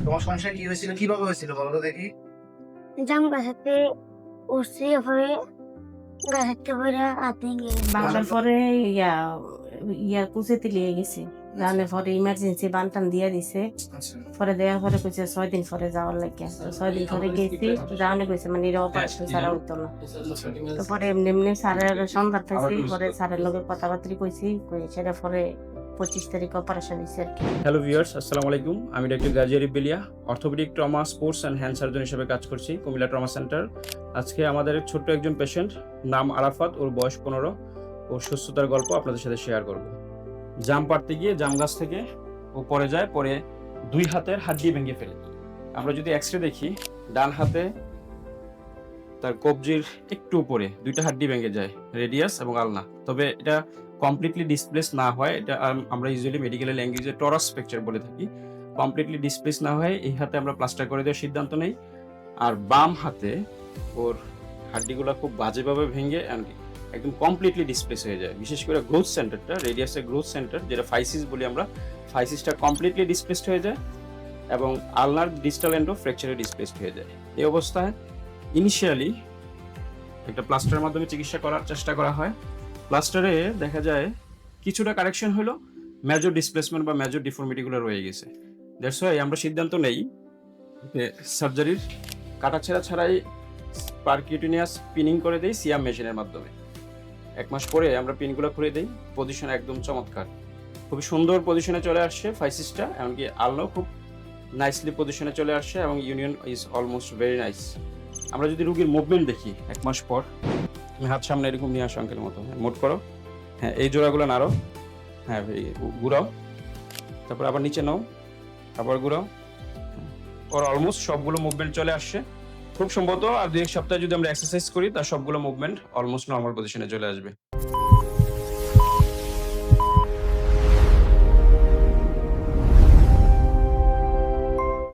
তোমার সমস্যা কি হয়েছিল, কিভাবে হয়েছিল বলো তো দেখি। জাম গাছাতে উঠছি, পরে গাছাতে পরে হাতে গিয়ে বাংলার পরে ইয়া ইয়া কুচেতে লিয়ে গেছে জানে পরে ইমার্জেন্সি বানটান দিয়ে দিছে আচ্ছা পরে দেওয়ার পরে কইছে 6 দিন পরে যাওয়ার লাগে তো 6 দিন পরে গেছি যাওয়ানে কইছে মানে এর অপারেশন ছাড়া হতো না তো পরে এমনি এমনি স্যারের সন্ধান পাইছি পরে স্যারের লগে কথাবার্তা কইছি সেটা পরে 25 তারিখ অপারেশন হয়েছে আর কি। হ্যালো ভিউয়ার্স, আসসালামু আলাইকুম। আমি doctor Gazi Arif Belia, orthopaedic trauma, sports and hand surgeon হিসেবে কাজ করছি কুমিল্লা ট্রমা সেন্টার। আজকে আমাদের ছোট্ট একজন পেশেন্ট, নাম আরাফাত, ওর বয়স 15, ওর সুস্থতার গল্প আপনাদের সাথে শেয়ার করব। জাম পাড়তে গিয়ে জাম গাছ থেকে ও পড়ে যায়, পরে 2 হাতের হাড্ডি ভেঙে ফেলে। আমরা যদি এক্সরে দেখি, ডান হাতে তার কবজির একটু উপরে 2টা হাড্ডি ভেঙে যায়, রেডিয়াস এবং আলনা। তবে এটা কমপ্লিটলি ডিসপ্লেস না হয়, এটা আমরা ইউজুয়ালি মেডিকেল ল্যাঙ্গুয়েজে টরাস ফ্র্যাকচার বলে থাকি। কমপ্লিটলি ডিসপ্লেস না হয় এই হাতে আমরা প্লাস্টার করে দেওয়ার সিদ্ধান্ত নেই। আর বাম হাতে ওর হাড্ডিগুলো খুব বাজেভাবে ভেঙে একদম কমপ্লিটলি ডিসপ্লেস হয়ে যায়। বিশেষ করে গ্রোথ সেন্টারটা, রেডিয়াসের গ্রোথ সেন্টার, যেটা ফাইসিস বলি আমরা, ফাইসিসটা কমপ্লিটলি ডিসপ্লেসড হয়ে যায় এবং আলনার ডিস্টাল এন্ডো ফ্র্যাকচারে ডিসপ্লেসড হয়ে যায়। এই অবস্থায় ইনিশিয়ালি একটা প্লাস্টারের মাধ্যমে চিকিৎসা করার চেষ্টা করা হয়। প্লাস্টারে দেখা যায় কিছুটা কারেকশন হলো, মেজর ডিসপ্লেসমেন্ট বা মেজর ডিফর্মিটিগুলো রয়ে গেছে। দ্যাটস ওয়াই আমরা সিদ্ধান্ত নেই যে সার্জারির কাটাছেঁড়া ছাড়াই পারকিউটিনিয়াস পিনিং করে দেই সিয়াম মেশিনের মাধ্যমে। 1 মাস পরে আমরা পিনগুলো খুলে দেই। পজিশন একদম চমৎকার, খুবই সুন্দর পজিশনে চলে আসছে ফাইসিসটা, এমনকি আলনাও খুব নাইসলি পজিশনে চলে আসছে এবং union is almost very nice. আমরা যদি রুগীর মুভমেন্ট দেখি 1 মাস পর, হাত সামনে এরকম নিয়ে আসো অঙ্কের মতো, মোট করো, হ্যাঁ এই জোড়াগুলো নাড়ো, হ্যাঁ ঘুরাও, তারপর আবার নিচে নাও, আবার ঘুরাও। ওর অলমোস্ট সবগুলো মুভমেন্ট চলে আসছে। খুব সম্ভবত আর 2-1 সপ্তাহ যদি আমরা এক্সারসাইজ করি তার সবগুলো মুভমেন্ট অলমোস্ট নর্মাল পজিশনে চলে আসবে।